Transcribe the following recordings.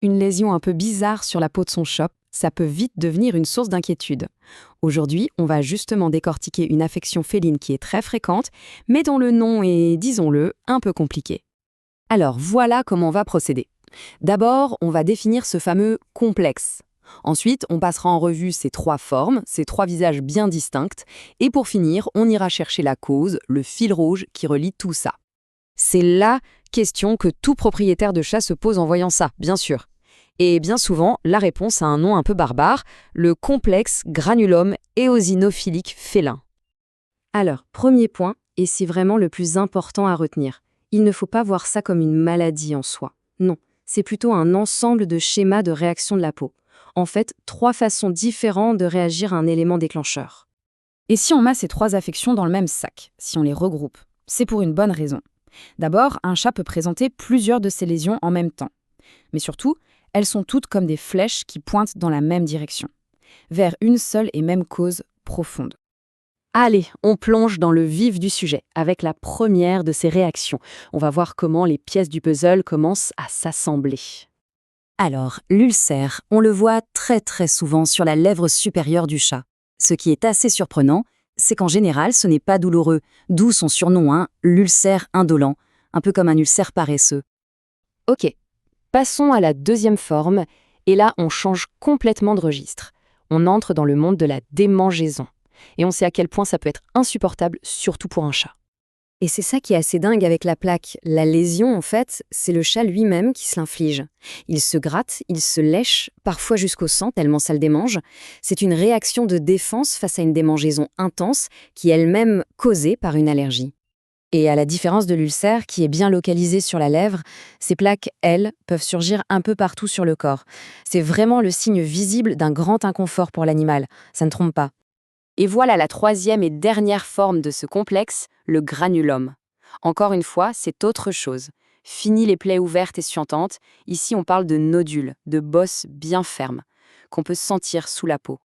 Une lésion un peu bizarre sur la peau de son chat, ça peut vite devenir une source d'inquiétude. Aujourd'hui, on va justement décortiquer une affection féline qui est très fréquente, mais dont le nom est, disons-le, un peu compliqué. Alors voilà comment on va procéder. D'abord, on va définir ce fameux complexe. Ensuite, on passera en revue ces trois formes, ces trois visages bien distincts, et pour finir, on ira chercher la cause, le fil rouge qui relie tout ça. C'est la question que tout propriétaire de chat se pose en voyant ça, bien sûr. Et bien souvent, la réponse a un nom un peu barbare, le complexe granulome éosinophilique félin. Alors, premier point, et c'est vraiment le plus important à retenir, il ne faut pas voir ça comme une maladie en soi. Non, c'est plutôt un ensemble de schémas de réaction de la peau. En fait, trois façons différentes de réagir à un élément déclencheur. Et si on met ces trois affections dans le même sac, si on les regroupe, c'est pour une bonne raison. D'abord, un chat peut présenter plusieurs de ces lésions en même temps. Mais surtout, elles sont toutes comme des flèches qui pointent dans la même direction, vers une seule et même cause profonde. Allez, on plonge dans le vif du sujet, avec la première de ces réactions. On va voir comment les pièces du puzzle commencent à s'assembler. Alors, l'ulcère, on le voit très souvent sur la lèvre supérieure du chat. Ce qui est assez surprenant, c'est qu'en général, ce n'est pas douloureux, d'où son surnom, l'ulcère indolent, un peu comme un ulcère paresseux. Ok, passons à la deuxième forme, et là, on change complètement de registre. On entre dans le monde de la démangeaison. Et on sait à quel point ça peut être insupportable, surtout pour un chat. Et c'est ça qui est assez dingue avec la plaque. La lésion, en fait, c'est le chat lui-même qui se l'inflige. Il se gratte, il se lèche, parfois jusqu'au sang, tellement ça le démange. C'est une réaction de défense face à une démangeaison intense qui est elle-même causée par une allergie. Et à la différence de l'ulcère, qui est bien localisé sur la lèvre, ces plaques, elles, peuvent surgir un peu partout sur le corps. C'est vraiment le signe visible d'un grand inconfort pour l'animal. Ça ne trompe pas. Et voilà la troisième et dernière forme de ce complexe, le granulome. Encore une fois, c'est autre chose. Fini les plaies ouvertes et suintantes, ici on parle de nodules, de bosses bien fermes, qu'on peut sentir sous la peau.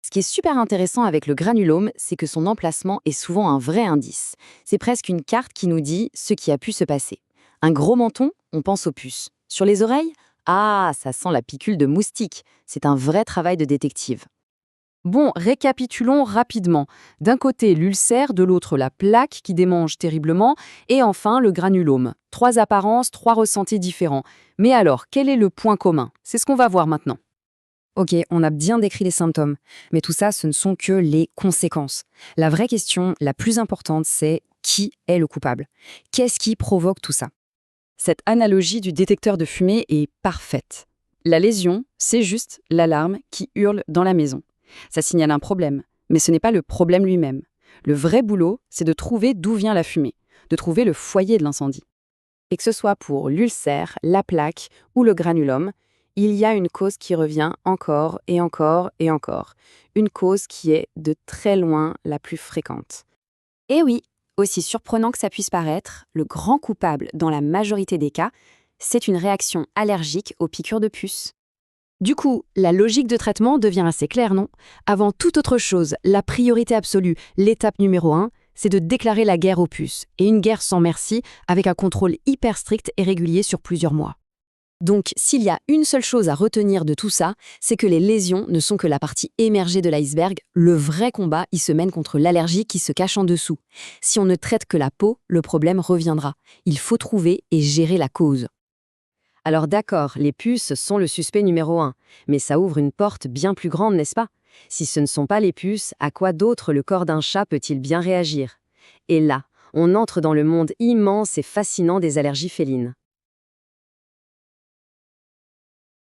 Ce qui est super intéressant avec le granulome, c'est que son emplacement est souvent un vrai indice. C'est presque une carte qui nous dit ce qui a pu se passer. Un gros menton, on pense aux puces. Sur les oreilles, ah, ça sent la picule de moustique. C'est un vrai travail de détective. Bon, récapitulons rapidement. D'un côté, l'ulcère, de l'autre, la plaque qui démange terriblement, et enfin, le granulome. Trois apparences, trois ressentis différents. Mais alors, quel est le point commun? C'est ce qu'on va voir maintenant. Ok, on a bien décrit les symptômes, mais tout ça, ce ne sont que les conséquences. La vraie question, la plus importante, c'est qui est le coupable? Qu'est-ce qui provoque tout ça? Cette analogie du détecteur de fumée est parfaite. La lésion, c'est juste l'alarme qui hurle dans la maison. Ça signale un problème, mais ce n'est pas le problème lui-même. Le vrai boulot, c'est de trouver d'où vient la fumée, de trouver le foyer de l'incendie. Et que ce soit pour l'ulcère, la plaque ou le granulome, il y a une cause qui revient encore et encore et encore. Une cause qui est de très loin la plus fréquente. Et oui, aussi surprenant que ça puisse paraître, le grand coupable dans la majorité des cas, c'est une réaction allergique aux piqûres de puces. Du coup, la logique de traitement devient assez claire, non? Avant toute autre chose, la priorité absolue, l'étape numéro 1, c'est de déclarer la guerre aux puces, et une guerre sans merci, avec un contrôle hyper strict et régulier sur plusieurs mois. Donc, s'il y a une seule chose à retenir de tout ça, c'est que les lésions ne sont que la partie émergée de l'iceberg. Le vrai combat, il se mène contre l'allergie qui se cache en dessous. Si on ne traite que la peau, le problème reviendra. Il faut trouver et gérer la cause. Alors d'accord, les puces sont le suspect numéro 1, mais ça ouvre une porte bien plus grande, n'est-ce pas? Si ce ne sont pas les puces, à quoi d'autre le corps d'un chat peut-il bien réagir? Et là, on entre dans le monde immense et fascinant des allergies félines.